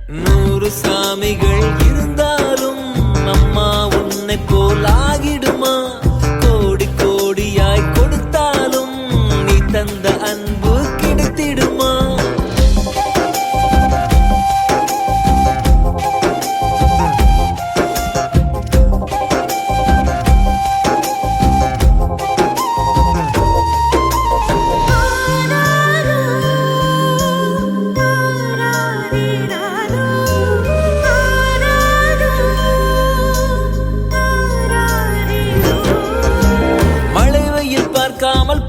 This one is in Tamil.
100 சாமிகள் இருந்தாலும் அம்மா உன்னை போல் ஆகிடுமா? கோடி கோடியாய் கொடுத்தாலும் நீ தந்த அன்பு கிடைத்திடுமா? பார்க்காமல்